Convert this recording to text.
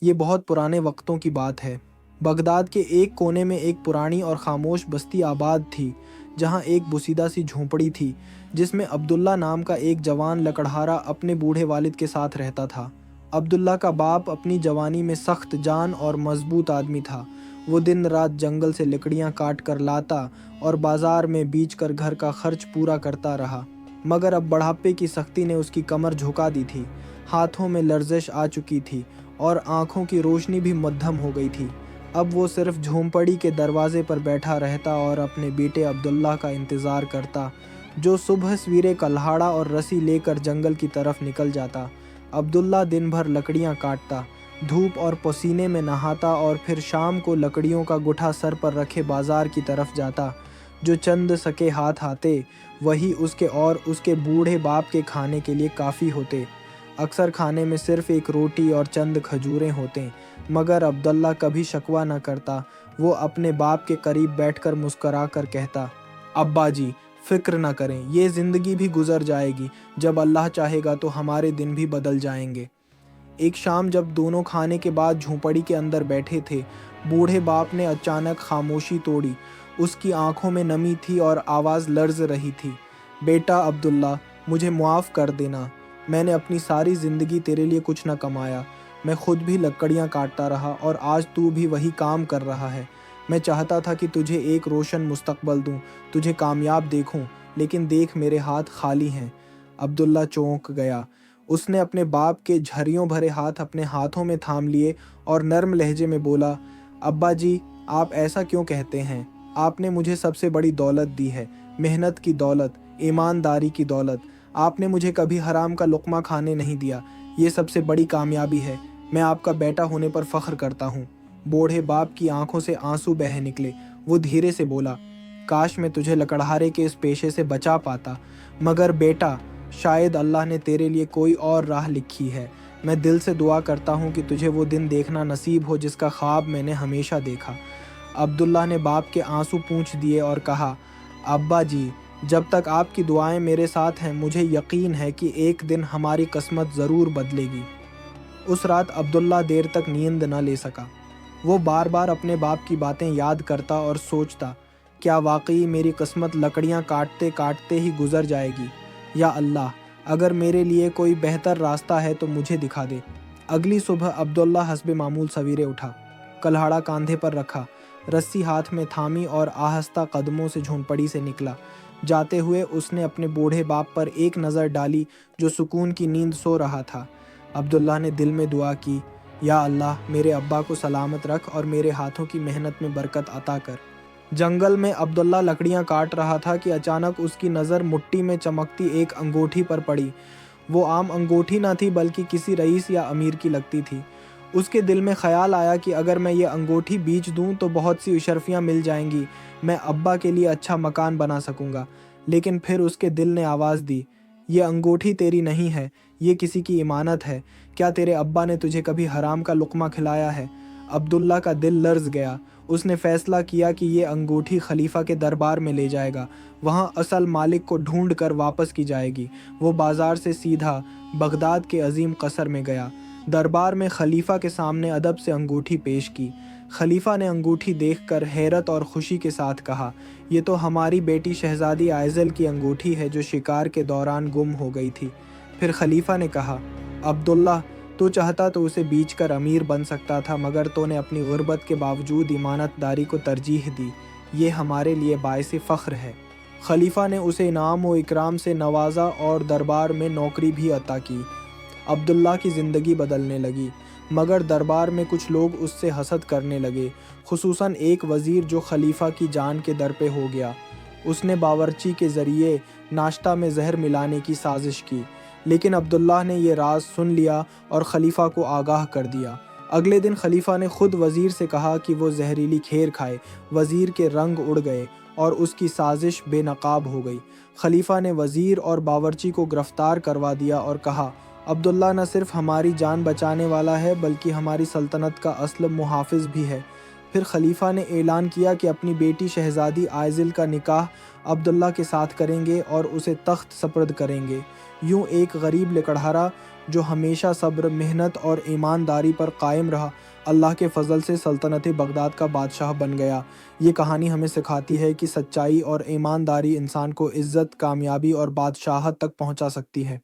یہ بہت پرانے وقتوں کی بات ہے۔ بغداد کے ایک کونے میں ایک پرانی اور خاموش بستی آباد تھی، جہاں ایک بوسیدہ سی جھونپڑی تھی جس میں عبداللہ نام کا ایک جوان لکڑہارا اپنے بوڑھے والد کے ساتھ رہتا تھا۔ عبداللہ کا باپ اپنی جوانی میں سخت جان اور مضبوط آدمی تھا۔ وہ دن رات جنگل سے لکڑیاں کاٹ کر لاتا اور بازار میں بیچ کر گھر کا خرچ پورا کرتا رہا، مگر اب بڑھاپے کی سختی نے اس کی کمر جھکا دی تھی، ہاتھوں میں لرزش آ چکی تھی اور آنکھوں کی روشنی بھی مدھم ہو گئی تھی۔ اب وہ صرف جھونپڑی کے دروازے پر بیٹھا رہتا اور اپنے بیٹے عبداللہ کا انتظار کرتا، جو صبح سویرے کلہاڑا اور رسی لے کر جنگل کی طرف نکل جاتا۔ عبداللہ دن بھر لکڑیاں کاٹتا، دھوپ اور پسینے میں نہاتا اور پھر شام کو لکڑیوں کا گٹھا سر پر رکھے بازار کی طرف جاتا۔ جو چند سکے ہاتھ آتے وہی اس کے اور اس کے بوڑھے باپ کے کھانے کے لیے کافی ہوتے۔ اکثر کھانے میں صرف ایک روٹی اور چند کھجوریں ہوتے، مگر عبداللہ کبھی شکوہ نہ کرتا۔ وہ اپنے باپ کے قریب بیٹھ کر مسکرا کر کہتا، ابا جی فکر نہ کریں، یہ زندگی بھی گزر جائے گی، جب اللہ چاہے گا تو ہمارے دن بھی بدل جائیں گے۔ ایک شام جب دونوں کھانے کے بعد جھونپڑی کے اندر بیٹھے تھے، بوڑھے باپ نے اچانک خاموشی توڑی۔ اس کی آنکھوں میں نمی تھی اور آواز لرز رہی تھی، بیٹا عبداللہ، مجھے معاف کر دینا۔ میں نے اپنی ساری زندگی تیرے لیے کچھ نہ کمایا، میں خود بھی لکڑیاں کاٹتا رہا اور آج تو بھی وہی کام کر رہا ہے۔ میں چاہتا تھا کہ تجھے ایک روشن مستقبل دوں، تجھے کامیاب دیکھوں، لیکن دیکھ میرے ہاتھ خالی ہیں۔ عبداللہ چونک گیا۔ اس نے اپنے باپ کے جھریوں بھرے ہاتھ اپنے ہاتھوں میں تھام لیے اور نرم لہجے میں بولا، ابا جی آپ ایسا کیوں کہتے ہیں؟ آپ نے مجھے سب سے بڑی دولت دی ہے، محنت کی دولت، ایمانداری کی دولت۔ آپ نے مجھے کبھی حرام کا لقمہ کھانے نہیں دیا، یہ سب سے بڑی کامیابی ہے۔ میں آپ کا بیٹا ہونے پر فخر کرتا ہوں۔ بوڑھے باپ کی آنکھوں سے آنسو بہہ نکلے۔ وہ دھیرے سے بولا، کاش میں تجھے لکڑہارے کے اس پیشے سے بچا پاتا، مگر بیٹا شاید اللہ نے تیرے لیے کوئی اور راہ لکھی ہے۔ میں دل سے دعا کرتا ہوں کہ تجھے وہ دن دیکھنا نصیب ہو جس کا خواب میں نے ہمیشہ دیکھا۔ عبداللہ نے باپ کے آنسو پونچھ دیے اور کہا، ابا جی جب تک آپ کی دعائیں میرے ساتھ ہیں مجھے یقین ہے کہ ایک دن ہماری قسمت ضرور بدلے گی۔ اس رات عبداللہ دیر تک نیند نہ لے سکا۔ وہ بار بار اپنے باپ کی باتیں یاد کرتا اور سوچتا، کیا واقعی میری قسمت لکڑیاں کاٹتے کاٹتے ہی گزر جائے گی؟ یا اللہ، اگر میرے لیے کوئی بہتر راستہ ہے تو مجھے دکھا دے۔ اگلی صبح عبداللہ حسب معمول سویرے اٹھا، کلہاڑا کاندھے پر رکھا، رسی ہاتھ میں تھامی اور آہستہ قدموں سے جھونپڑی سے نکلا۔ جاتے ہوئے اس نے اپنے بوڑھے باپ پر ایک نظر ڈالی جو سکون کی نیند سو رہا تھا۔ عبداللہ نے دل میں دعا کی، یا اللہ میرے ابا کو سلامت رکھ اور میرے ہاتھوں کی محنت میں برکت عطا کر۔ جنگل میں عبداللہ لکڑیاں کاٹ رہا تھا کہ اچانک اس کی نظر مٹی میں چمکتی ایک انگوٹھی پر پڑی۔ وہ عام انگوٹھی نہ تھی بلکہ کسی رئیس یا امیر کی لگتی تھی۔ اس کے دل میں خیال آیا کہ اگر میں یہ انگوٹھی بیچ دوں تو بہت سی اشرفیاں مل جائیں گی، میں ابا کے لیے اچھا مکان بنا سکوں گا۔ لیکن پھر اس کے دل نے آواز دی، یہ انگوٹھی تیری نہیں ہے، یہ کسی کی امانت ہے۔ کیا تیرے ابا نے تجھے کبھی حرام کا لقمہ کھلایا ہے؟ عبداللہ کا دل لرز گیا۔ اس نے فیصلہ کیا کہ یہ انگوٹھی خلیفہ کے دربار میں لے جائے گا، وہاں اصل مالک کو ڈھونڈ کر واپس کی جائے گی۔ وہ بازار سے سیدھا بغداد کے عظیم قصر میں گیا۔ دربار میں خلیفہ کے سامنے ادب سے انگوٹھی پیش کی۔ خلیفہ نے انگوٹھی دیکھ کر حیرت اور خوشی کے ساتھ کہا، یہ تو ہماری بیٹی شہزادی آئزل کی انگوٹھی ہے جو شکار کے دوران گم ہو گئی تھی۔ پھر خلیفہ نے کہا، عبداللہ تو چاہتا تو اسے بیچ کر امیر بن سکتا تھا، مگر تو نے اپنی غربت کے باوجود امانت داری کو ترجیح دی، یہ ہمارے لیے باعث فخر ہے۔ خلیفہ نے اسے انعام و اکرام سے نوازا اور دربار میں نوکری بھی عطا کی۔ عبداللہ کی زندگی بدلنے لگی، مگر دربار میں کچھ لوگ اس سے حسد کرنے لگے، خصوصاً ایک وزیر جو خلیفہ کی جان کے در پہ ہو گیا۔ اس نے باورچی کے ذریعے ناشتہ میں زہر ملانے کی سازش کی، لیکن عبداللہ نے یہ راز سن لیا اور خلیفہ کو آگاہ کر دیا۔ اگلے دن خلیفہ نے خود وزیر سے کہا کہ وہ زہریلی کھیر کھائے۔ وزیر کے رنگ اڑ گئے اور اس کی سازش بے نقاب ہو گئی۔ خلیفہ نے وزیر اور باورچی کو گرفتار کروا دیا اور کہا، عبداللہ نہ صرف ہماری جان بچانے والا ہے بلکہ ہماری سلطنت کا اصل محافظ بھی ہے۔ پھر خلیفہ نے اعلان کیا کہ اپنی بیٹی شہزادی آئزل کا نکاح عبداللہ کے ساتھ کریں گے اور اسے تخت سپرد کریں گے۔ یوں ایک غریب لکڑہارا جو ہمیشہ صبر، محنت اور ایمانداری پر قائم رہا، اللہ کے فضل سے سلطنت بغداد کا بادشاہ بن گیا۔ یہ کہانی ہمیں سکھاتی ہے کہ سچائی اور ایمانداری انسان کو عزت، کامیابی اور بادشاہت تک پہنچا سکتی ہے۔